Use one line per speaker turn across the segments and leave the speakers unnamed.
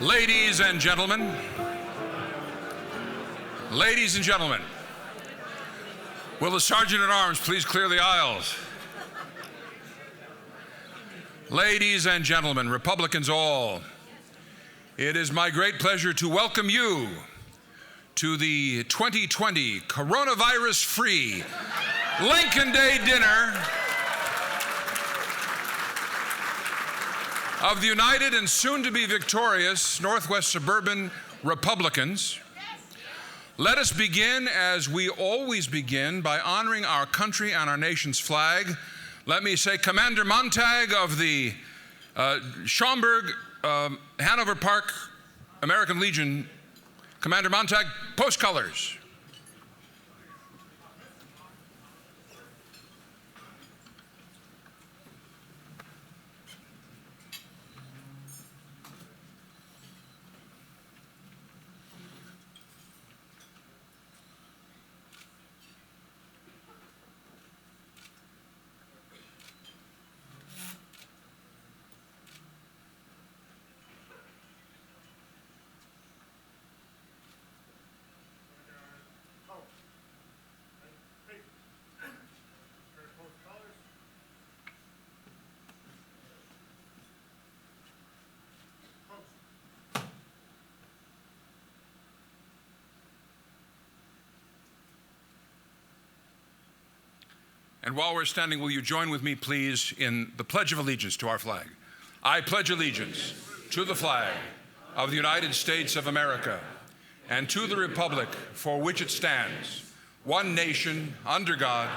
Ladies and gentlemen, will the Sergeant at Arms please clear the aisles? Ladies and gentlemen, Republicans all, it is my great pleasure to welcome you to the 2020 coronavirus-free Lincoln Day dinner of the united and soon-to-be victorious Northwest Suburban Republicans. Let us begin, as we always begin, by honoring our country and our nation's flag. Let me say, Commander Montag of the Schaumburg, Hanover Park, American Legion, Commander Montag, post colors. And while we're standing, will you join with me, please, in the Pledge of Allegiance to our flag? I pledge allegiance to the flag of the United States of America and to the republic for which it stands, one nation, under God,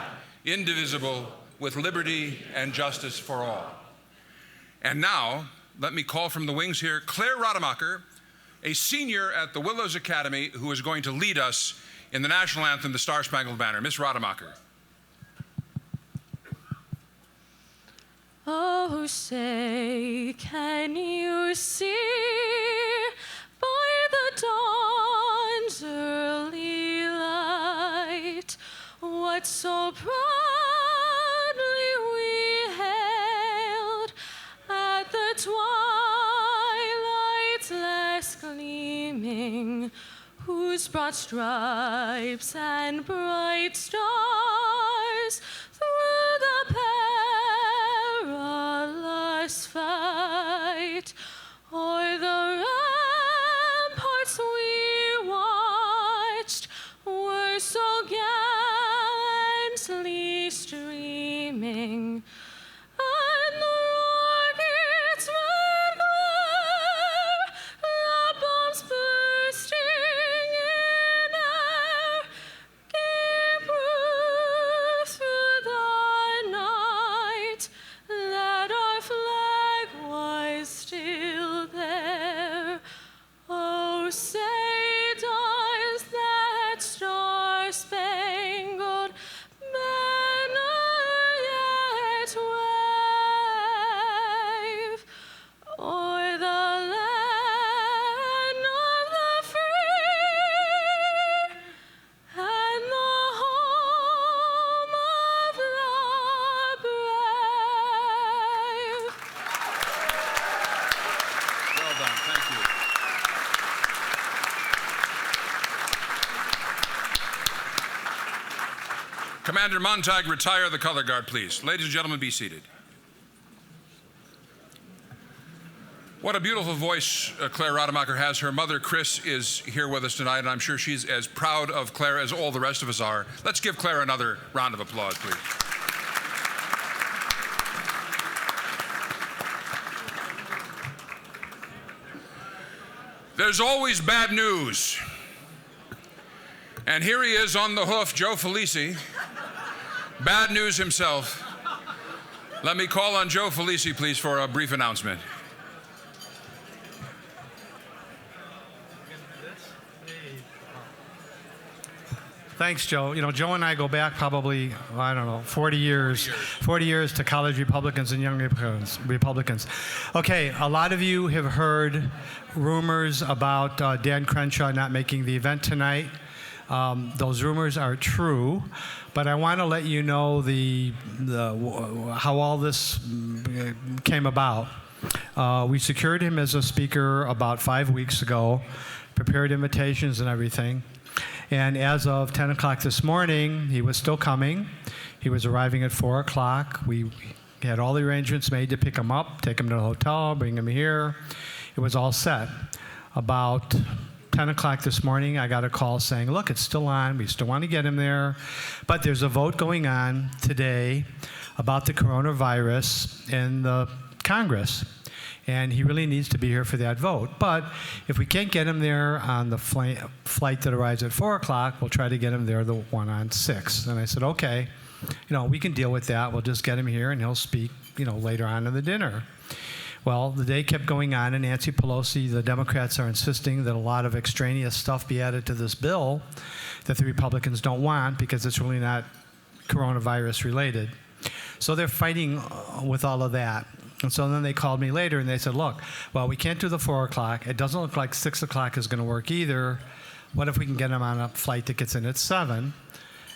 indivisible, with liberty and justice for all. And now, let me call from the wings here Claire Rademacher, a senior at the Willows Academy, who is going to lead us in the national anthem, the Star-Spangled Banner. Miss Rademacher.
Oh, say, can you see by the dawn's early light what so proudly we hailed at the twilight's last gleaming, whose broad stripes and bright stars through the perilous fight o'er the ramparts we watched were so gallantly streaming, and the rocket's red glare, the bombs bursting in air, gave proof through the night that our flag was still there. Oh, say does that star-spangled banner yet wave o'er the land of the free and the home of the brave?
Well done, thank you. Commander Montag, retire the color guard, please. Ladies and gentlemen, be seated. What a beautiful voice Claire Rademacher has. Her mother, Chris, is here with us tonight, and I'm sure she's as proud of Claire as all the rest of us are. Let's give Claire another round of applause, please. There's always bad news. And here he is on the hoof, Joe Felici, bad news himself. Let me call on Joe Felici, please, for a brief announcement.
Thanks, Joe. You know, Joe and I go back probably, I don't know, 40 years to college Republicans and young Republicans. Okay, a lot of you have heard rumors about Dan Crenshaw not making the event tonight. Those rumors are true, but I want to let you know how all this came about. We secured him as a speaker about 5 weeks ago, prepared invitations and everything. And as of 10 o'clock this morning, he was still coming. He was arriving at 4 o'clock. We had all the arrangements made to pick him up, take him to the hotel, bring him here. It was all set. About 10 o'clock this morning, I got a call saying, look, it's still on. We still want to get him there. But there's a vote going on today about the coronavirus in the Congress. And he really needs to be here for that vote. But if we can't get him there on the flight that arrives at 4 o'clock, we'll try to get him there the one on 6. And I said, okay, we can deal with that. We'll just get him here and he'll speak, later on in the dinner. Well, the day kept going on, and Nancy Pelosi, the Democrats are insisting that a lot of extraneous stuff be added to this bill that the Republicans don't want because it's really not coronavirus related. So they're fighting with all of that. And so then they called me later and they said, look, well, we can't do the 4 o'clock. It doesn't look like 6 o'clock is going to work either. What if we can get him on a flight that gets in at 7?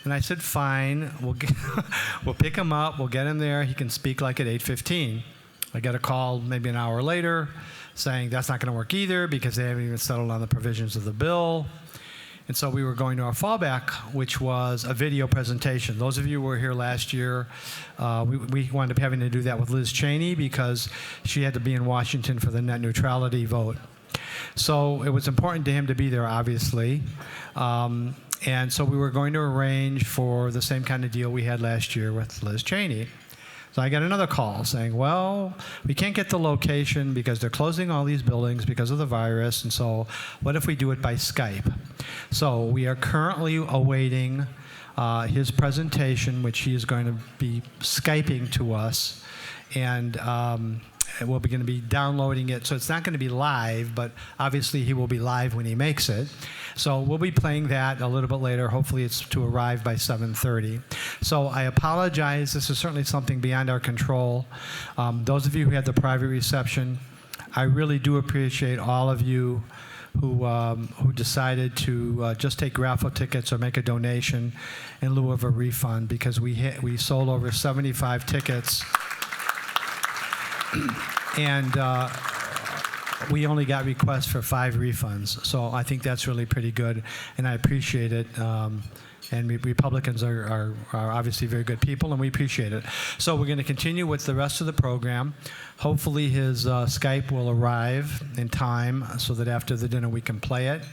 And I said, fine, we'll pick him up, we'll get him there. He can speak like at 8:15. I got a call maybe an hour later saying that's not going to work either because they haven't even settled on the provisions of the bill. And so we were going to our fallback, which was a video presentation. Those of you who were here last year, we wound up having to do that with Liz Cheney because she had to be in Washington for the net neutrality vote. So it was important to him to be there, obviously. And so we were going to arrange for the same kind of deal we had last year with Liz Cheney. So I got another call saying, well, we can't get the location because they're closing all these buildings because of the virus, and so what if we do it by Skype? So we are currently awaiting his presentation, which he is going to be Skyping to us, and we're going to be downloading it. So it's not going to be live, but obviously he will be live when he makes it. So we'll be playing that a little bit later. Hopefully it's to arrive by 7:30. So I apologize. This is certainly something beyond our control. Those of you who had the private reception, I really do appreciate all of you who decided to just take raffle tickets or make a donation in lieu of a refund, because we sold over 75 tickets. And we only got requests for 5 refunds. So I think that's really pretty good, and I appreciate it. And Republicans are obviously very good people, and we appreciate it. So we're going to continue with the rest of the program. Hopefully his Skype will arrive in time so that after the dinner we can play it.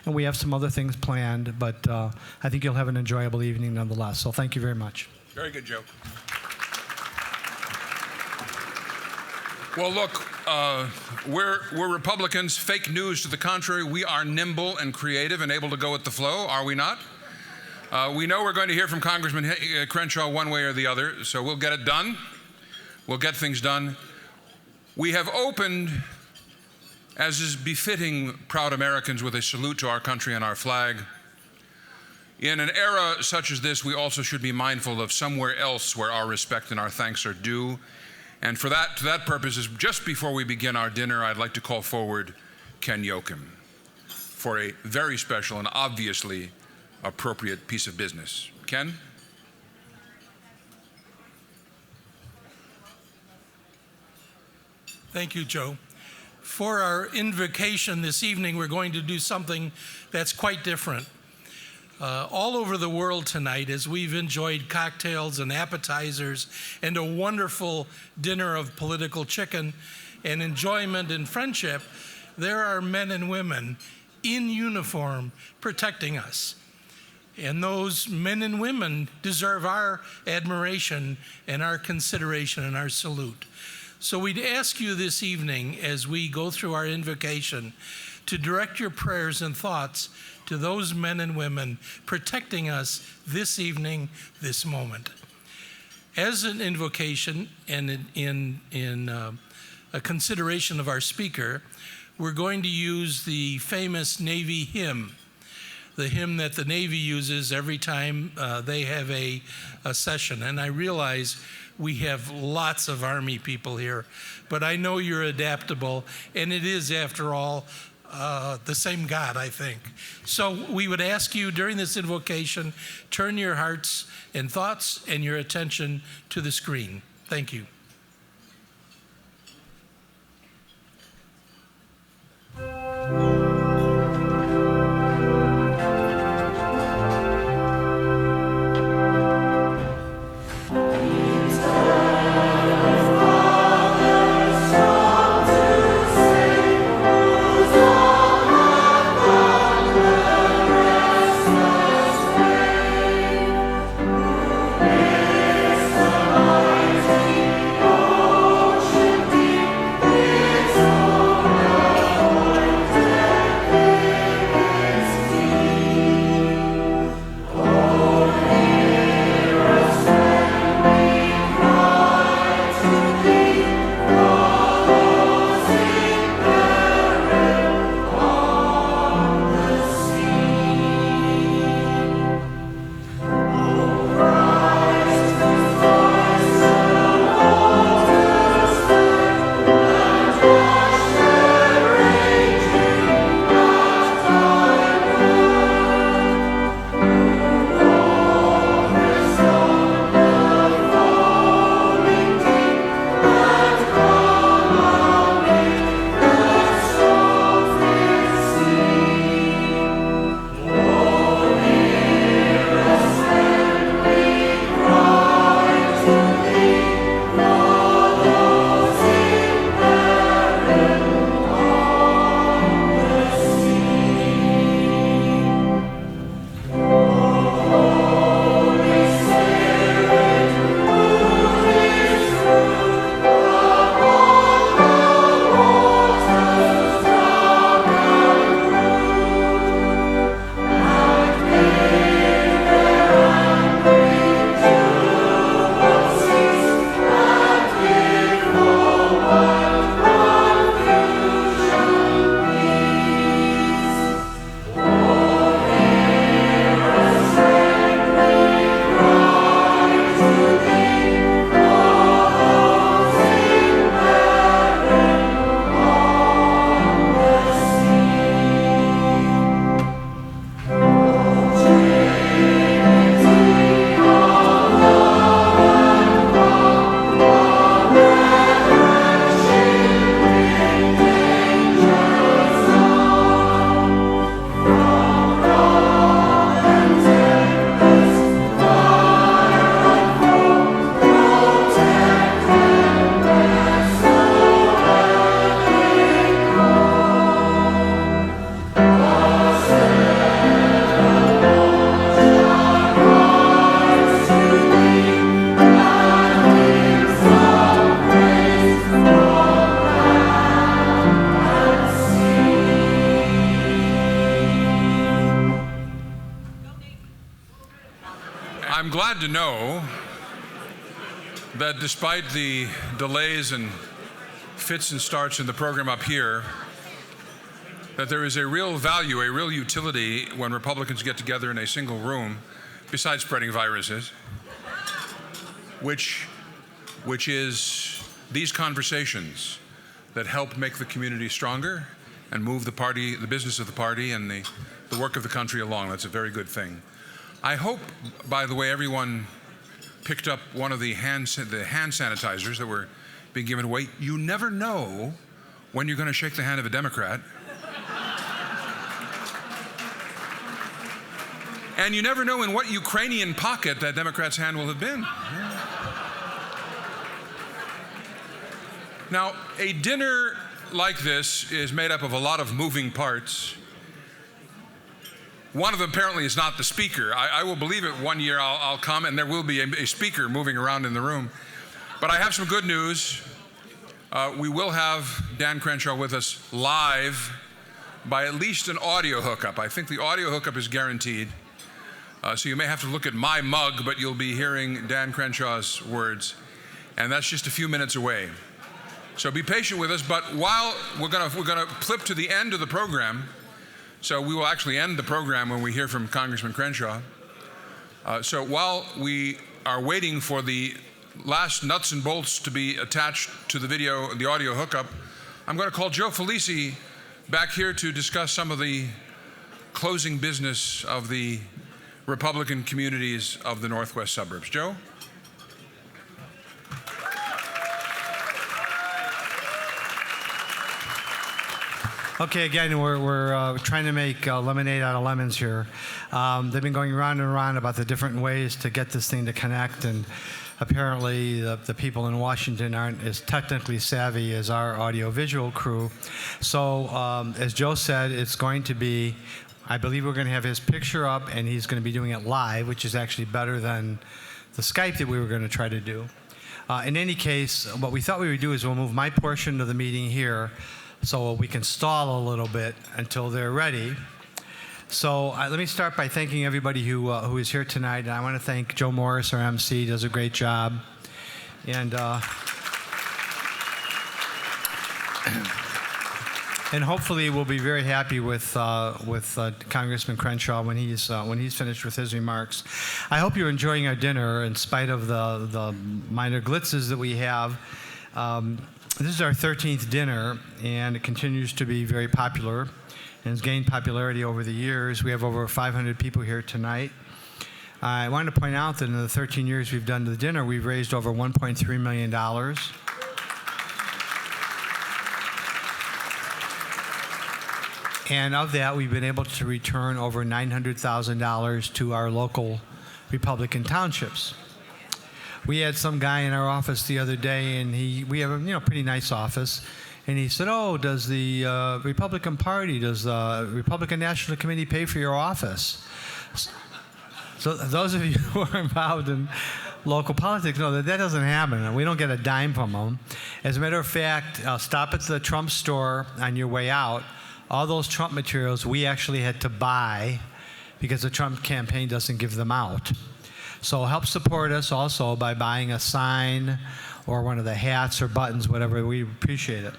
And we have some other things planned, but I think you'll have an enjoyable evening nonetheless. So thank you very much.
Very good, Joe. Well, look, we're Republicans. Fake news to the contrary. We are nimble and creative and able to go with the flow, are we not? We know we're going to hear from Congressman Crenshaw one way or the other, so we'll get it done. We'll get things done. We have opened, as is befitting proud Americans, with a salute to our country and our flag. In an era such as this, we also should be mindful of somewhere else where our respect and our thanks are due. And to that purpose, just before we begin our dinner, I'd like to call forward Ken Yoakum for a very special and obviously appropriate piece of business. Ken?
Thank you, Joe. For our invocation this evening, we're going to do something that's quite different. All over the world tonight, as we've enjoyed cocktails and appetizers and a wonderful dinner of political chicken and enjoyment and friendship, there are men and women in uniform protecting us. And those men and women deserve our admiration and our consideration and our salute. So we'd ask you this evening, as we go through our invocation, to direct your prayers and thoughts to those men and women protecting us this evening, this moment. As an invocation and in a consideration of our speaker, we're going to use the famous Navy hymn, the hymn that the Navy uses every time they have a session. And I realize we have lots of Army people here, but I know you're adaptable, and it is, after all, the same God, I think. So we would ask you during this invocation, turn your hearts and thoughts and your attention to the screen. Thank you.
to know that despite the delays and fits and starts in the program up here, that there is a real value, a real utility when Republicans get together in a single room, besides spreading viruses, which is these conversations that help make the community stronger and move the party, the business of the party, and the work of the country along. That's a very good thing. I hope, by the way, everyone picked up one of the hand sanitizers that were being given away. You never know when you're going to shake the hand of a Democrat. And you never know in what Ukrainian pocket that Democrat's hand will have been. Now, a dinner like this is made up of a lot of moving parts. One of them apparently is not the speaker. I will believe it one year I'll come and there will be a speaker moving around in the room. But I have some good news. We will have Dan Crenshaw with us live by at least an audio hookup. I think the audio hookup is guaranteed. So you may have to look at my mug, but you'll be hearing Dan Crenshaw's words. And that's just a few minutes away. So be patient with us, but while we're gonna flip to the end of the program, so we will actually end the program when we hear from Congressman Crenshaw. So while we are waiting for the last nuts and bolts to be attached to the video, the audio hookup, I'm gonna call Joe Felici back here to discuss some of the closing business of the Republican communities of the Northwest suburbs. Joe?
Okay, again, we're trying to make lemonade out of lemons here. They've been going round and round about the different ways to get this thing to connect, and apparently the people in Washington aren't as technically savvy as our audio-visual crew. So, as Joe said, it's going to be, I believe we're going to have his picture up, and he's going to be doing it live, which is actually better than the Skype that we were going to try to do. In any case, what we thought we would do is we'll move my portion of the meeting here so we can stall a little bit until they're ready. So let me start by thanking everybody who is here tonight. And I want to thank Joe Morris, our MC, does a great job. And and hopefully we'll be very happy with Congressman Crenshaw when he's finished with his remarks. I hope you're enjoying our dinner in spite of the minor glitzes that we have. This is our 13th dinner, and it continues to be very popular and has gained popularity over the years. We have over 500 people here tonight. I wanted to point out that in the 13 years we've done the dinner, we've raised over $1.3 million. And of that, we've been able to return over $900,000 to our local Republican townships. We had some guy in our office the other day, and we have a pretty nice office, and he said, "Oh, does the Republican Party, does the Republican National Committee pay for your office?" So those of you who are involved in local politics know that doesn't happen. We don't get a dime from them. As a matter of fact, stop at the Trump store on your way out. All those Trump materials we actually had to buy because the Trump campaign doesn't give them out. So help support us also by buying a sign or one of the hats or buttons, whatever. We appreciate it.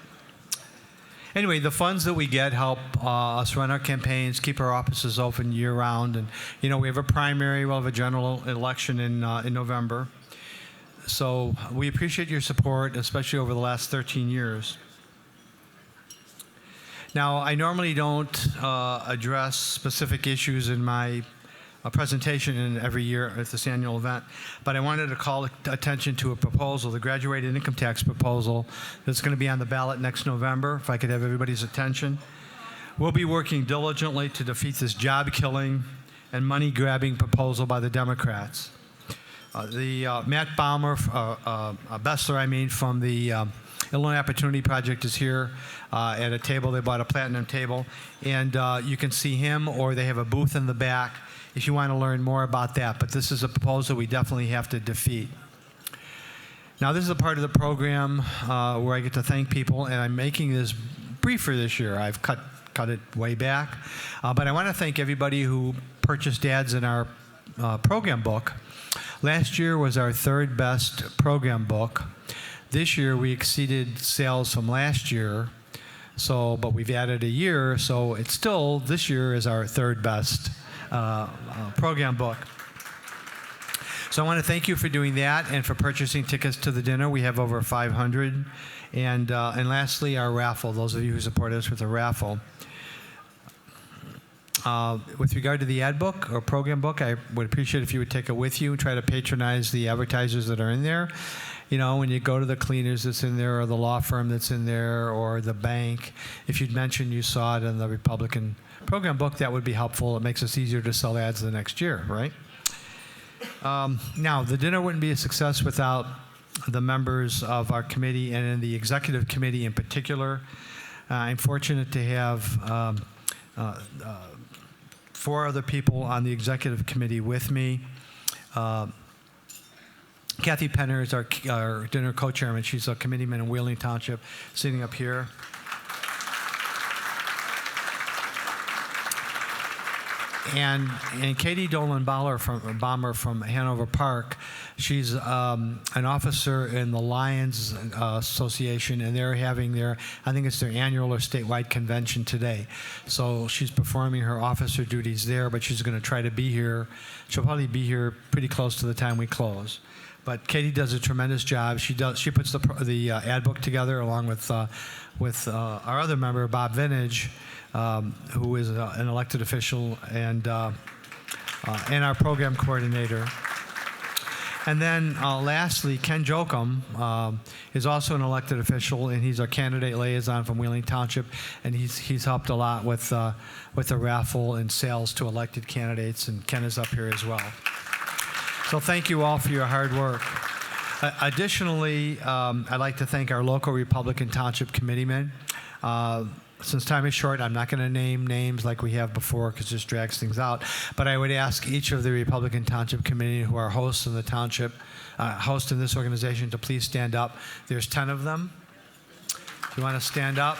Anyway, the funds that we get help us run our campaigns, keep our offices open year-round. And, we have a primary, we'll have a general election in November. So we appreciate your support, especially over the last 13 years. Now, I normally don't address specific issues in my presentation in every year at this annual event, but I wanted to call attention to a proposal, the graduated income tax proposal that's going to be on the ballot next November, if I could have everybody's attention. We'll be working diligently to defeat this job-killing and money-grabbing proposal by the Democrats. Matt Bessler, from the Illinois Opportunity Project is here at a table. They bought a platinum table, and you can see him, or they have a booth in the back if you want to learn more about that. But this is a proposal we definitely have to defeat. Now, this is a part of the program where I get to thank people, and I'm making this briefer this year. I've cut it way back. But I want to thank everybody who purchased ads in our program book. Last year was our third best program book. This year we exceeded sales from last year, but we've added a year, so it's still, this year is our third best program book. So I want to thank you for doing that and for purchasing tickets to the dinner. We have over 500. And lastly, our raffle, those of you who support us with a raffle. With regard to the ad book or program book, I would appreciate if you would take it with you and try to patronize the advertisers that are in there. You know, when you go to the cleaners that's in there, or the law firm that's in there, or the bank, if you'd mention you saw it in the Republican program book, that would be helpful. It makes us easier to sell ads the next year, right? Now, the dinner wouldn't be a success without the members of our committee, and in the executive committee in particular. I'm fortunate to have 4 other people on the executive committee with me. Kathy Penner is our dinner co-chairman. She's a committeeman in Wheeling Township, sitting up here. And Katie Dolan-Balmer from Hanover Park, she's an officer in the Lions Association, and they're having I think it's their annual or statewide convention today. So she's performing her officer duties there, but she's going to try to be here. She'll probably be here pretty close to the time we close. But Katie does a tremendous job. She puts the ad book together along with our other member, Bob Vintage, who is an elected official and our program coordinator. And then lastly, Ken Jokum is also an elected official, and he's our candidate liaison from Wheeling Township, and he's helped a lot with the raffle and sales to elected candidates, and Ken is up here as well. So thank you all for your hard work. Additionally, I'd like to thank our local Republican Township committeemen. Since time is short, I'm not going to name names like we have before because it just drags things out. But I would ask each of the Republican Township Committee who are hosts in the township, hosts in this organization, to please stand up. There's 10 of them. If you want to stand up.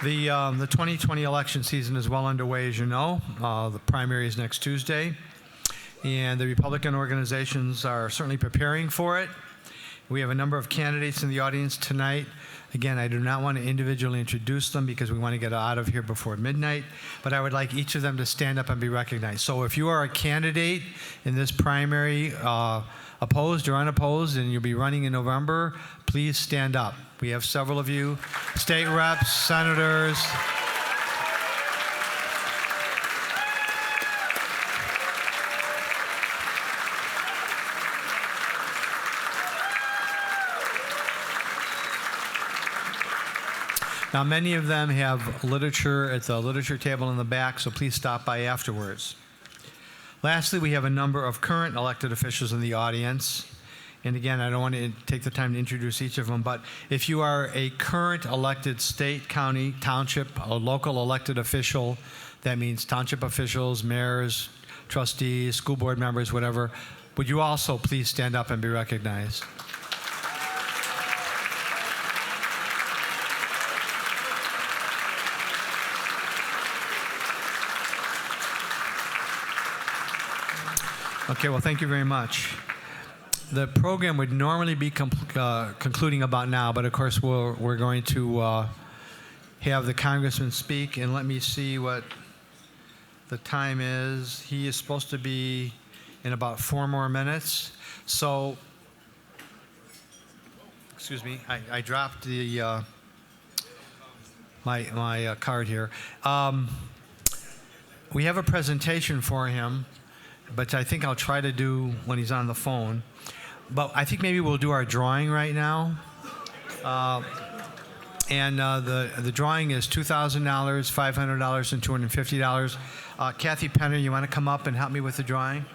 The 2020 election season is well underway, as you know. The primary is next Tuesday, and the Republican organizations are certainly preparing for it. We have a number of candidates in the audience tonight. Again, I do not want to individually introduce them because we want to get out of here before midnight, but I would like each of them to stand up and be recognized. So if you are a candidate in this primary, opposed or unopposed, and you'll be running in November, please stand up. We have several of you, state reps, senators. Now, many of them have literature at the literature table in the back, so please stop by afterwards. Lastly, we have a number of current elected officials in the audience. And again, I don't want to take the time to introduce each of them, but if you are a current elected state, county, township, or local elected official, that means township officials, mayors, trustees, school board members, whatever, would you also please stand up and be recognized? Okay, well, thank you very much. The program would normally be concluding about now, but of course we're going to have the congressman speak, and let me see what the time is. He is supposed to be in about 4 more minutes. So, excuse me, I dropped the my card here. We have a presentation for him, but I think I'll try to do when he's on the phone. But I think maybe we'll do our drawing right now. The drawing is $2,000, $500, and $250. Kathy Penner, you want to come up and help me with the drawing?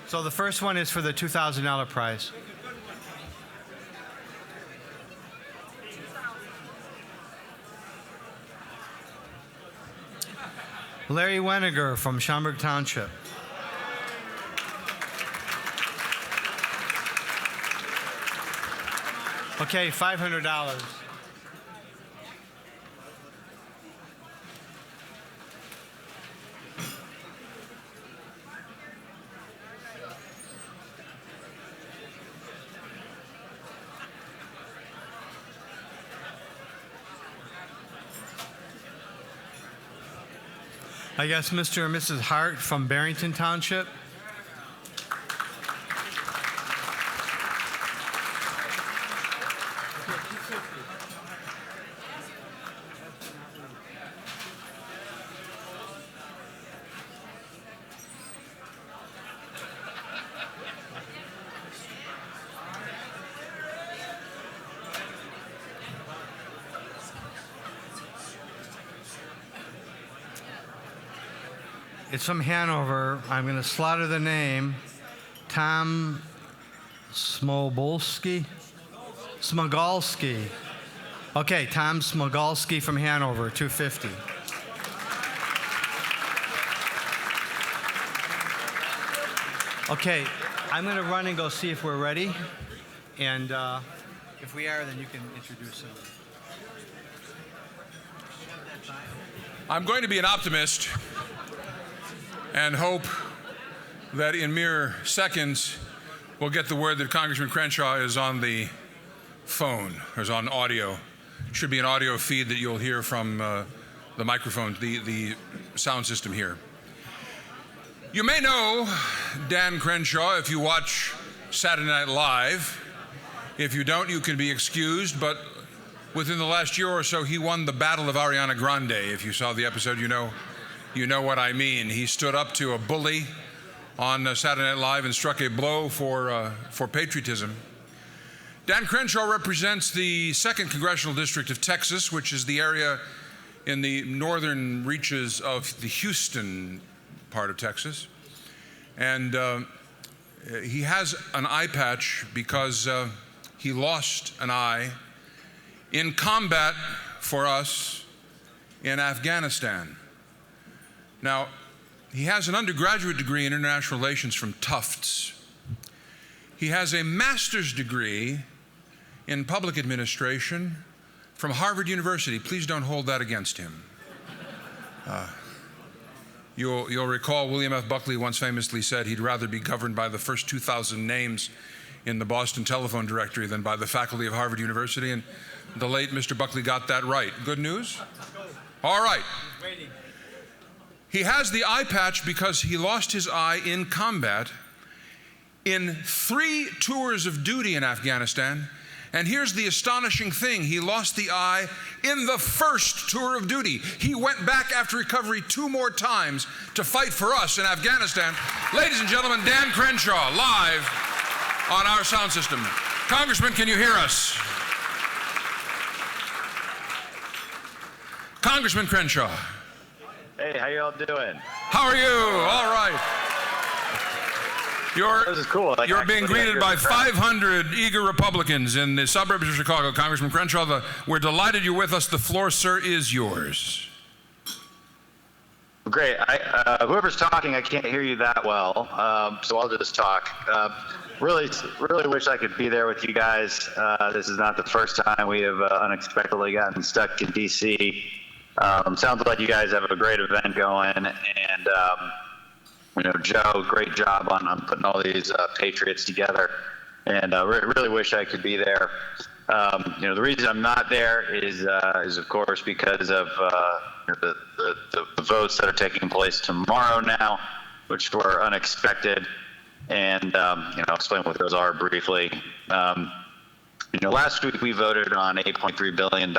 So the first one is for the $2,000 prize. Larry Weniger from Schaumburg Township. Okay, $500. I guess Mr. and Mrs. Hart from Barrington Township. It's from Hanover. I'm going to slaughter the name. Tom Smogolski? Smogolski. Okay, Tom Smogolski from Hanover, $250. Okay, I'm going to run and go see if we're ready. And if we are, then you can introduce him.
I'm going to be an optimist and hope that in mere seconds we'll get the word that Congressman Crenshaw is on the phone, or is on audio. It should be an audio feed that you'll hear from the microphone, the sound system here. You may know Dan Crenshaw if you watch Saturday Night Live. If you don't, you can be excused, but within the last year or so, he won the Battle of Ariana Grande. If you saw the episode, you know what I mean. He stood up to a bully on Saturday Night Live and struck a blow for patriotism. Dan Crenshaw represents the 2nd Congressional District of Texas, which is the area in the northern reaches of the Houston part of Texas. And he has an eye patch because he lost an eye in combat for us in Afghanistan. Now, he has an undergraduate degree in international relations from Tufts. He has a master's degree in public administration from Harvard University. Please don't hold that against him. You'll recall William F. Buckley once famously said he'd rather be governed by the first 2,000 names in the Boston telephone directory than by the faculty of Harvard University, and the late Mr. Buckley got that right. Good news? All right. He has the eye patch because he lost his eye in combat in 3 tours of duty in Afghanistan. And here's the astonishing thing. He lost the eye in the first tour of duty. He went back after recovery 2 more times to fight for us in Afghanistan. Ladies and gentlemen, Dan Crenshaw, live on our sound system. Congressman, can you hear us? Congressman Crenshaw.
Hey, how you all doing?
How are you? All right.
This is cool.
You're being greeted by 500 eager Republicans in the suburbs of Chicago. Congressman Crenshaw, we're delighted you're with us. The floor, sir, is yours.
Great. Whoever's talking, I can't hear you that well, so I'll just talk. Really wish I could be there with you guys. This is not the first time we have unexpectedly gotten stuck in D.C. Sounds like you guys have a great event going, and Joe, great job on putting all these patriots together, and really wish I could be there. The reason I'm not there is of course because of the votes that are taking place tomorrow now, which were unexpected, and I'll explain what those are briefly. Last week we voted on $8.3 billion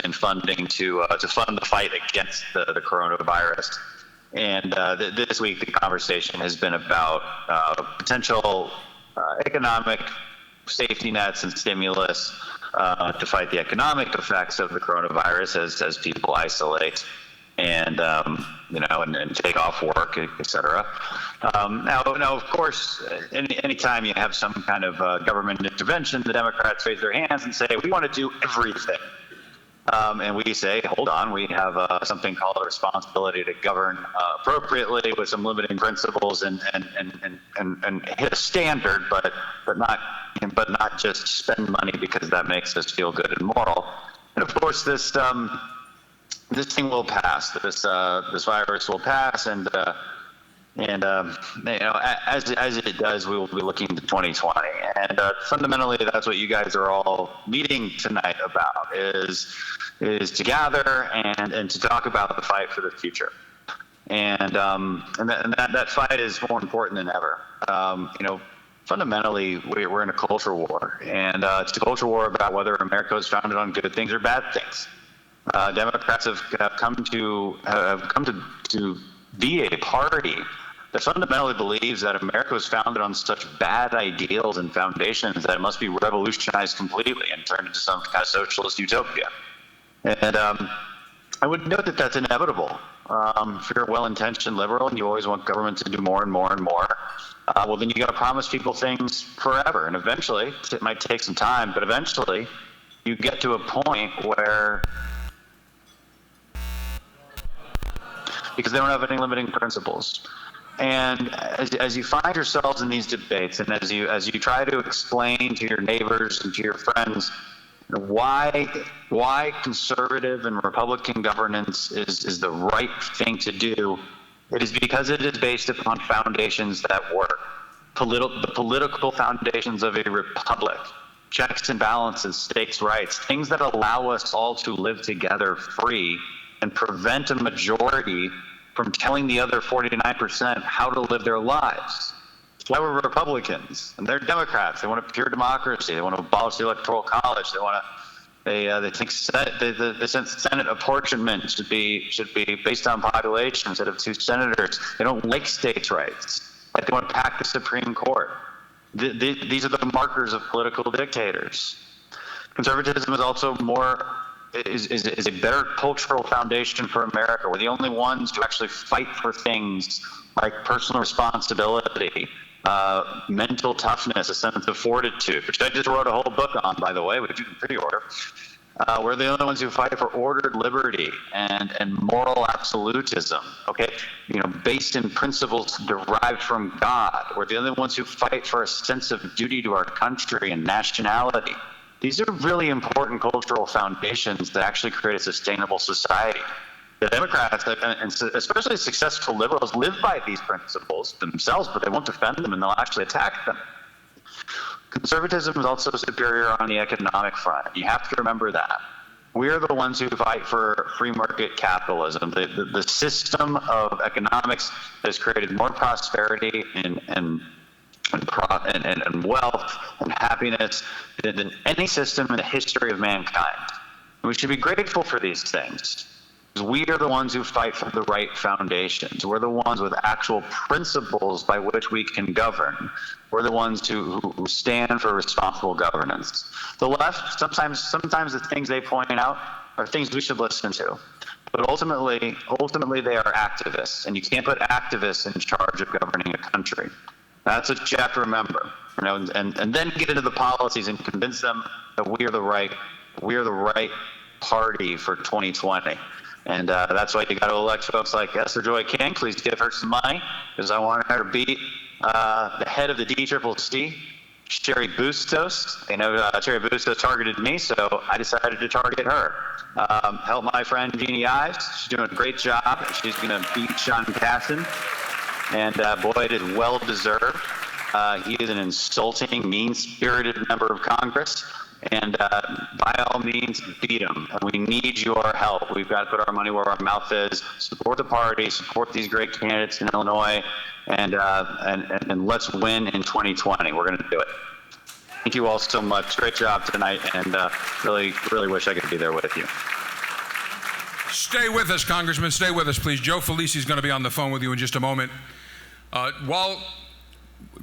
in funding to fund the fight against the coronavirus. And this week the conversation has been about potential economic safety nets and stimulus to fight the economic effects of the coronavirus as people isolate and and take off work, et cetera. Now, of course, anytime you have some kind of government intervention, the Democrats raise their hands and say, we want to do everything. And we say, hold on, we have something called a responsibility to govern appropriately with some limiting principles and hit a standard, but not just spend money because that makes us feel good and moral. And of course, this thing will pass. This virus will pass, and as it does, we will be looking to 2020. And fundamentally, that's what you guys are all meeting tonight about is to gather and to talk about the fight for the future. And that fight is more important than ever. Fundamentally, we're in a culture war, and it's a culture war about whether America is founded on good things or bad things. Democrats have come to be a party that fundamentally believes that America was founded on such bad ideals and foundations that it must be revolutionized completely and turned into some kind of socialist utopia. And I would note that that's inevitable. If you're a well-intentioned liberal and you always want government to do more and more and more, well, then you got to promise people things forever. And eventually, it might take some time, but eventually you get to a point where, because they don't have any limiting principles. And as you find yourselves in these debates, and as you try to explain to your neighbors and to your friends why conservative and Republican governance is the right thing to do, it is because it is based upon foundations that work. The political foundations of a republic, checks and balances, states' rights, things that allow us all to live together free and prevent a majority from telling the other 49% how to live their lives. That's why we're Republicans, and they're Democrats. They want a pure democracy. They want to abolish the Electoral College. They think the Senate apportionment should be based on population instead of 2 senators. They don't like states' rights. Like they want to pack the Supreme Court. These are the markers of political dictators. Conservatism is also is a better cultural foundation for America. We're the only ones who actually fight for things like personal responsibility, mental toughness, a sense of fortitude, which I just wrote a whole book on, by the way, which you can pre-order. We're the only ones who fight for ordered liberty and moral absolutism, okay? Based in principles derived from God. We're the only ones who fight for a sense of duty to our country and nationality. These are really important cultural foundations that actually create a sustainable society. The Democrats, and especially successful liberals, live by these principles themselves, but they won't defend them and they'll actually attack them. Conservatism is also superior on the economic front. You have to remember that. We are the ones who fight for free market capitalism, the system of economics that has created more prosperity and wealth and happiness than any system in the history of mankind. And we should be grateful for these things. We are the ones who fight for the right foundations. We're the ones with actual principles by which we can govern. We're the ones who stand for responsible governance. The left, sometimes the things they point out are things we should listen to. But ultimately they are activists, and you can't put activists in charge of governing a country. That's what you have to remember, and then get into the policies and convince them that we are the right party for 2020. And that's why you got to elect folks like Esther Joy King. Please give her some money, because I want her to beat the head of the DCCC, Cheri Bustos. Cheri Bustos targeted me, so I decided to target her. Help my friend Jeannie Ives. She's doing a great job. She's going to beat Sean Casten. And boy, it is well deserved. He is an insulting, mean-spirited member of Congress. And by all means, beat him. And we need your help. We've got to put our money where our mouth is. Support the party. Support these great candidates in Illinois. And let's win in 2020. We're going to do it. Thank you all so much. Great job tonight. And really, really wish I could be there with you.
Stay with us, Congressman. Stay with us, please. Joe Felici is going to be on the phone with you in just a moment. While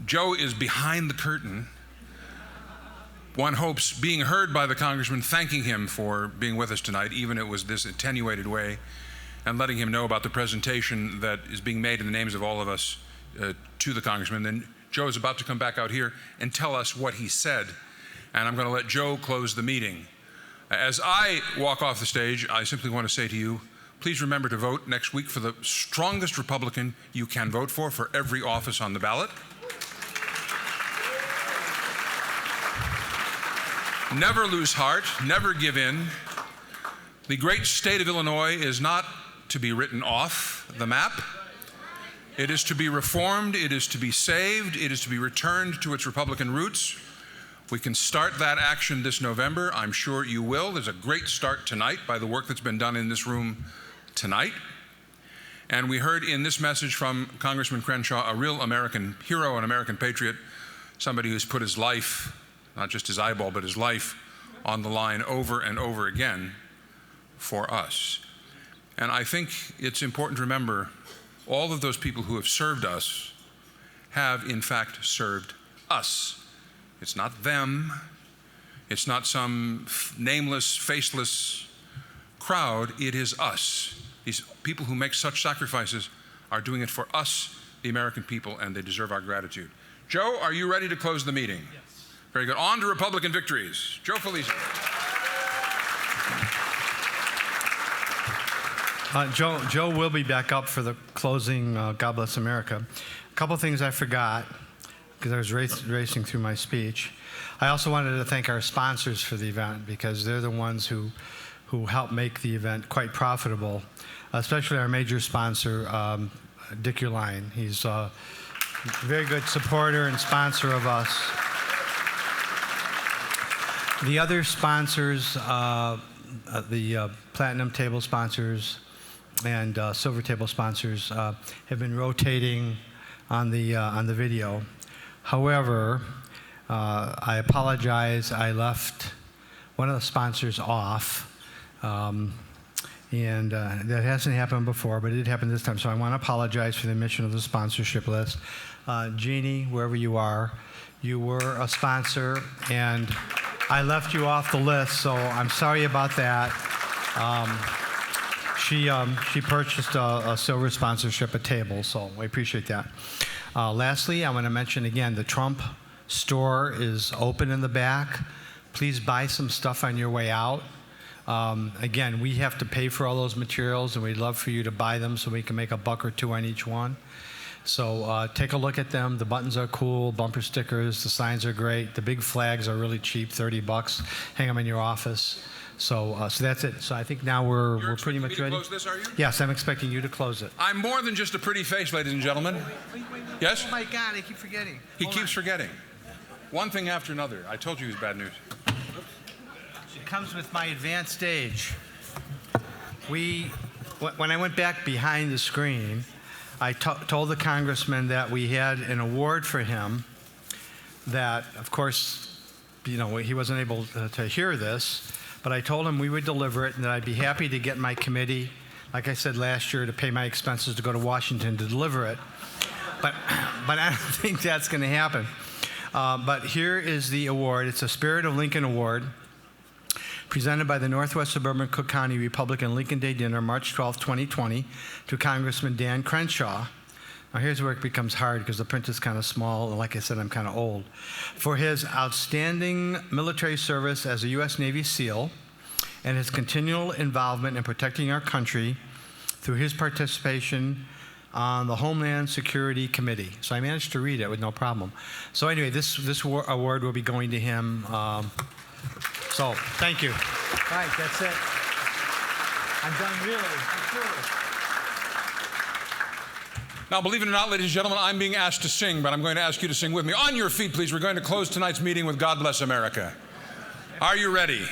Joe is behind the curtain, one hopes being heard by the congressman, thanking him for being with us tonight, even if it was this attenuated way, and letting him know about the presentation that is being made in the names of all of us to the congressman. Then Joe is about to come back out here and tell us what he said, and I'm going to let Joe close the meeting. As I walk off the stage, I simply want to say to you, please remember to vote next week for the strongest Republican you can vote for every office on the ballot. Never lose heart, never give in. The great state of Illinois is not to be written off the map. It is to be reformed, it is to be saved, it is to be returned to its Republican roots. We can start that action this November. I'm sure you will. There's a great start tonight by the work that's been done in this room tonight. And we heard in this message from Congressman Crenshaw, a real American hero, an American patriot, somebody who's put his life, not just his eyeball, but his life on the line over and over again for us. And I think it's important to remember all of those people who have served us have in fact served us. It's not them. It's not some nameless, faceless crowd. It is us. These people who make such sacrifices are doing it for us, the American people, and they deserve our gratitude. Joe, are you ready to close the meeting? Yes. Very good. On to Republican victories. Joe Felice.
Joe will be back up for the closing God Bless America. A couple things I forgot because I was racing through my speech. I also wanted to thank our sponsors for the event because they're the ones who helped make the event quite profitable, especially our major sponsor, Dick Uihlein. He's a very good supporter and sponsor of us. The other sponsors, the Platinum Table sponsors and Silver Table sponsors have been rotating on the video. However, I apologize. I left one of the sponsors off, and that hasn't happened before, but it did happen this time. So I want to apologize for the omission of the sponsorship list. Jeannie, wherever you are, you were a sponsor, and I left you off the list, so I'm sorry about that. She purchased a silver sponsorship at Table, so we appreciate that. Lastly, I want to mention again, the Trump store is open in the back. Please buy some stuff on your way out. Again, we have to pay for all those materials, and we'd love for you to buy them so we can make $1 or $2 on each one. So take a look at them. The buttons are cool, bumper stickers, the signs are great. The big flags are really cheap, $30. Hang them in your office. So that's it. So I think now we're pretty much ready.
You're expecting me to close this, are you?
Yes, I'm expecting you to close it.
I'm more than just a pretty face, ladies and gentlemen.
Wait.
Yes?
Oh my God, I keep forgetting.
He keeps forgetting. One thing after another. I told you it was bad news.
It comes with my advanced age. When I went back behind the screen, I told the congressman that we had an award for him that, of course, he wasn't able to hear this, but I told him we would deliver it and that I'd be happy to get my committee, like I said last year, to pay my expenses to go to Washington to deliver it. But I don't think that's going to happen. But here is the award. It's a Spirit of Lincoln Award, presented by the Northwest Suburban Cook County Republican Lincoln Day Dinner, March 12, 2020, to Congressman Dan Crenshaw. Now here's where it becomes hard because the print is kind of small, and like I said, I'm kind of old. For his outstanding military service as a U.S. Navy SEAL and his continual involvement in protecting our country through his participation on the Homeland Security Committee. So I managed to read it with no problem. So anyway, this award will be going to him. So, thank you. All right, that's it. I'm done, really.
Now, believe it or not, ladies and gentlemen, I'm being asked to sing, but I'm going to ask you to sing with me. On your feet, please. We're going to close tonight's meeting with God Bless America. Are you ready?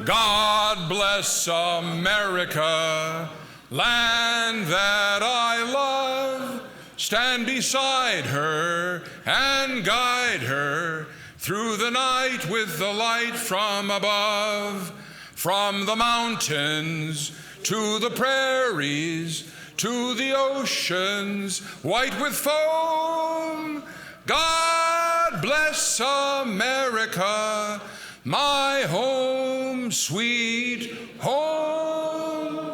God bless America, land that I love. Stand beside her and guide her through the night with the light from above. From the mountains to the prairies, to the oceans white with foam, God God bless America, my home, sweet home.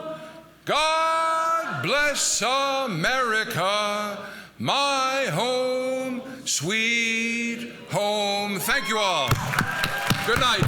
God bless America, my home, sweet home. Thank you all. Good night.